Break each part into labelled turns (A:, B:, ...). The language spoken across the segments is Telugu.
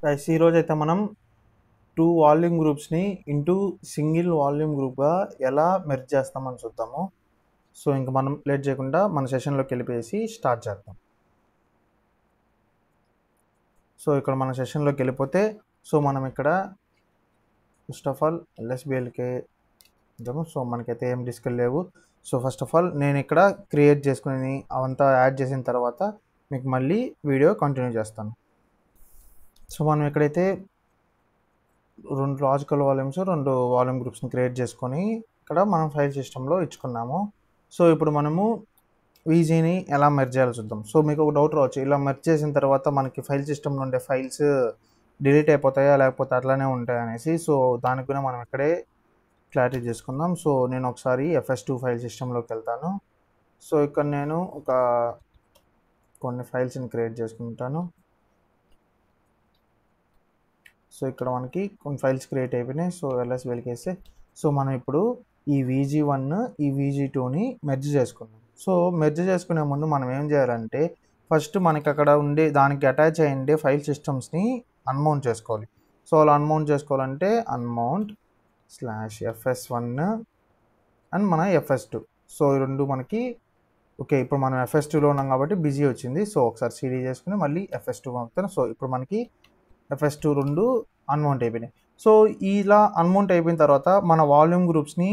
A: గైస్ ఈరోజైతే మనం 2 వాల్యూమ్ గ్రూప్స్‌ని ఇంటూ సింగిల్ వాల్యూమ్ గ్రూప్‌గా ఎలా మెర్జ్ చేస్తామని చూద్దాము. సో, ఇంక మనం లేట్ చేయకుండా మన సెషన్‌లోకెళ్ళిపోయేసి స్టార్ట్ చేద్దాం. సో, ఇక్కడ మన సెషన్‌లోకెళ్ళిపోతే మనం ఇక్కడ ఫస్ట్ ఆఫ్ ఆల్ ఎల్ఎస్‌బిఎల్‌కే ఇద్దాము. సో, మనకైతే ఏం డిస్కులు లేవు. సో, ఫస్ట్ ఆఫ్ ఆల్ నేను ఇక్కడ క్రియేట్ చేసుకొని అవంతా యాడ్ చేసిన తర్వాత మీకు మళ్ళీ వీడియో కంటిన్యూ చేస్తాను. సో, మనం ఎక్కడైతే 2 లాజికల్ వాల్యూమ్స్, 2 వాల్యూమ్ గ్రూప్స్‌ని క్రియేట్ చేసుకొని ఇక్కడ మనం ఫైల్ సిస్టమ్‌లో ఇచ్చుకున్నాము. సో, ఇప్పుడు మనము వీజీని ఎలా మెర్జ్ చేయాలో చూద్దాం. సో, మీకు ఒక డౌట్ రావచ్చు. ఇలా మెర్జ్ చేసిన తర్వాత మనకి ఫైల్ సిస్టమ్‌లో ఉండే ఫైల్స్ డిలీట్ అయిపోతాయా? లేకపోతే అట్లానే ఉంటాయా అనేసి. సో, దానికి కూడా మనం ఇక్కడే క్లారిటీ చేసుకుందాం. సో, నేను ఒకసారి FS2 ఫైల్ సిస్టమ్‌లోకి వెళ్తాను. సో, ఇక్కడ నేను కొన్ని ఫైల్స్‌ని క్రియేట్ చేసుకుంటాను. సో, ఇక్కడ మనకి కొన్ని ఫైల్స్ క్రియేట్ అయిపోయినాయి. సో, LSBLకేస్తే సో, మనం ఇప్పుడు ఈ VG1 ఈ VG2ని మెర్జ్ చేసుకుందాం. సో, మెర్జ్ చేసుకునే ముందు మనం ఏం చేయాలంటే ఫస్ట్ మనకి అక్కడ ఉండే దానికి అటాచ్ అయ్యి ఉండే ఫైల్ సిస్టమ్స్‌ని అన్మౌంట్ చేసుకోవాలి. సో, అలా అన్మౌంట్ చేసుకోవాలంటే అన్మౌంట్ /FS1 అండ్ మన FS2. సో, ఈ రెండు మనకి ఓకే. ఇప్పుడు మనం FS2లో ఉన్నాం కాబట్టి బిజీ వచ్చింది. సో, ఒకసారి CD చేసుకొని మళ్ళీ FS2 పంపుతాను. సో, ఇప్పుడు మనకి FS2 రెండు అన్మౌంట్ అయిపోయినాయి. సో, ఇలా అన్మౌంట్ అయిపోయిన తర్వాత మన వాల్యూమ్ గ్రూప్స్‌ని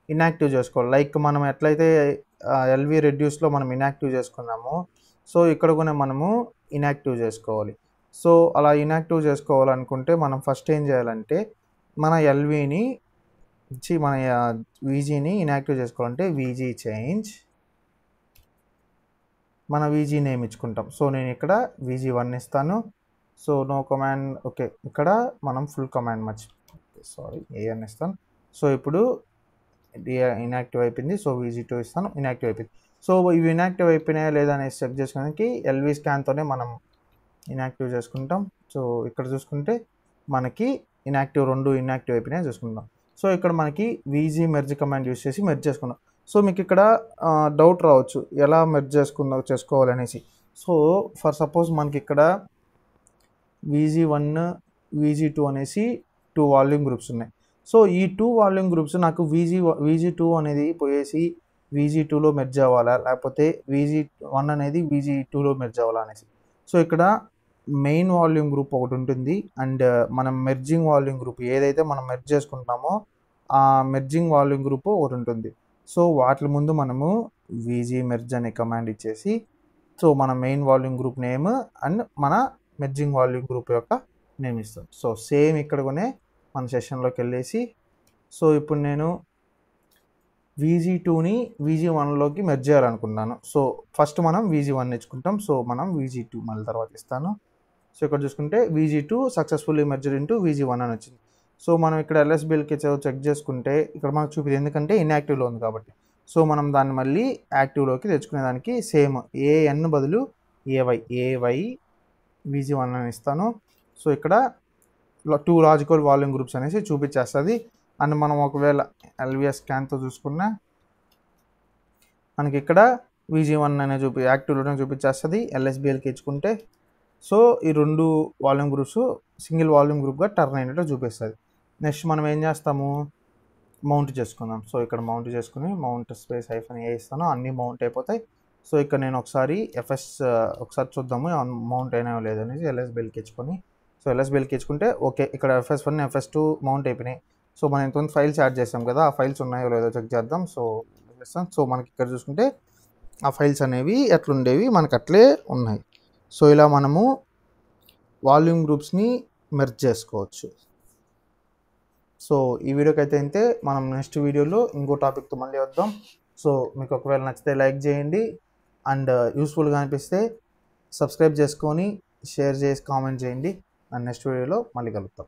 A: ఇన్యాక్టివ్ చేసుకోవాలి. లైక్ మనం ఎట్లయితే ఎల్వి రెడ్యూస్లో మనం ఇన్యాక్టివ్ చేసుకున్నామో సో, ఇక్కడ కూడా మనము ఇన్యాక్టివ్ చేసుకోవాలి. సో, అలా ఇన్యాక్టివ్ చేసుకోవాలనుకుంటే మనం ఫస్ట్ ఏం చేయాలంటే మన ఎల్విని మన వీజీని ఇన్యాక్టివ్ చేసుకోవాలంటే వీజీ చేంజ్ మన వీజీ నేమ్ ఇచ్చుకుంటాం. సో, నేను ఇక్కడ VG1 ఇస్తాను. So, no command okay. ఇక్కడ మనం ఫుల్ కమాండ్ AN ఇస్తాను. సో, ఇప్పుడు ఇన్యాక్టివ్ అయిపోయింది. సో, VG2 ఇస్తాను. ఇన్యాక్టివ్ అయిపోయింది. సో, ఇవి ఇన్యాక్టివ్ అయిపోయినాయా లేదా అనేసి చెక్ చేసుకోవడానికి ఎల్వి స్కాన్తోనే మనం ఇన్యాక్టివ్ చేసుకుంటాం. సో, ఇక్కడ చూసుకుంటే మనకి రెండు ఇన్యాక్టివ్ అయిపోయినాయి చూసుకుందాం. సో, ఇక్కడ మనకి VG మెర్జ్ కమాండ్ యూస్ చేసి మెర్జ్ చేసుకున్నాం. సో, మీకు ఇక్కడ డౌట్ రావచ్చు ఎలా మెర్జ్ చేసుకోవాలనేసి. సో, ఫర్ సపోజ్ మనకి ఇక్కడ VG1 VG2 అనేసి 2 వాల్యూమ్ గ్రూప్స్ ఉన్నాయి. సో, ఈ 2 వాల్యూమ్ గ్రూప్స్ నాకు VG2 అనేది పోయేసి VG2లో మెర్జ్ అవ్వాలా లేకపోతే VG1 అనేది VG2లో మెర్జ్ అవ్వాలా అనేసి. సో, ఇక్కడ మెయిన్ వాల్యూమ్ గ్రూప్ ఒకటి ఉంటుంది అండ్ మనం మెర్జింగ్ వాల్యూమ్ గ్రూప్ ఏదైతే మనం మెర్జ్ చేసుకుంటామో ఆ మెర్జింగ్ వాల్యూమ్ గ్రూప్ ఒకటి ఉంటుంది. సో, వాటి ముందు మనము VG మెర్జ్ అనే కమాండ్ ఇచ్చేసి సో, మన main volume group name and మన మెర్జింగ్ వాల్యూమ్ గ్రూప్ యొక్క నేమ్ ఇస్తాం. సో, సేమ్ ఇక్కడ కూడా మన సెషన్లోకి వెళ్ళేసి సో, ఇప్పుడు నేను VG2ని VG1లోకి మెర్జ్ చేయాలనుకున్నాను. సో, ఫస్ట్ మనం VG1 ఇచ్చుకుంటాం. సో, మనం VG2 మళ్ళీ తర్వాత ఇస్తాను. సో, ఇక్కడ చూసుకుంటే VG2 successfully merged into VG1 అని వచ్చింది. సో, మనం ఇక్కడ LSBLకి చెక్ చేసుకుంటే ఇక్కడ మనకు చూపించింది ఎందుకంటే ఇన్యాక్టివ్లో ఉంది కాబట్టి. సో, మనం దాన్ని మళ్ళీ యాక్టివ్లోకి తెచ్చుకునేదానికి సేమ్ AN బదులు AY VG1 అని ఇస్తాను. సో, ఇక్కడ 2 లాజికల్ వాల్యూమ్ గ్రూప్స్ అనేసి చూపించేస్తుంది. అండ్ మనం ఒకవేళ LVS స్కాన్తో చూసుకున్నా మనకి ఇక్కడ VG1 అనే యాక్టివ్లోనే చూపించేస్తుంది. LSBLకి ఇచ్చుకుంటే సో, ఈ 2 వాల్యూమ్ గ్రూప్స్ సింగిల్ వాల్యూమ్ గ్రూప్గా టర్న్ అయినట్టు చూపిస్తుంది. నెక్స్ట్ మనం ఏం చేస్తాము మౌంట్ చేసుకుందాం. సో, ఇక్కడ మౌంట్ చేసుకుని మౌంట్ -A ఇస్తాను. అన్నీ మౌంట్ అయిపోతాయి. సో, ఇక్కడ నేను ఒకసారి ఒకసారి చూద్దాము మౌంట్ అయినాయో లేదనేసి LSBLకి ఇచ్చుకొని సో, LSBLకి ఇచ్చుకుంటే ఓకే. ఇక్కడ FS1 FS2 మౌంట్ అయిపోయినాయి. సో, మనం ఇంతకుముందు ఫైల్స్ యాడ్ చేసాం కదా ఆ ఫైల్స్ ఉన్నాయో లేదో చెక్ చేద్దాం. సో, మనకి ఇక్కడ చూసుకుంటే ఆ ఫైల్స్ అనేవి ఎట్లుండేవి మనకు అట్లే ఉన్నాయి. సో, ఇలా మనము వాల్యూమ్ గ్రూప్స్ని మెర్జ్ చేసుకోవచ్చు. సో, ఈ వీడియోకి అయితే ఇంతే. మనం నెక్స్ట్ వీడియోలో ఇంకో టాపిక్తో మళ్ళీ వద్దాం. సో, మీకు ఒకవేళ నచ్చితే లైక్ చేయండి అండ్ యూస్ఫుల్గా అనిపిస్తే సబ్స్క్రైబ్ చేసుకొని షేర్ చేసి కామెంట్ చేయండి. అండ్ నెక్స్ట్ వీడియోలో మళ్ళీ కలుద్దాం.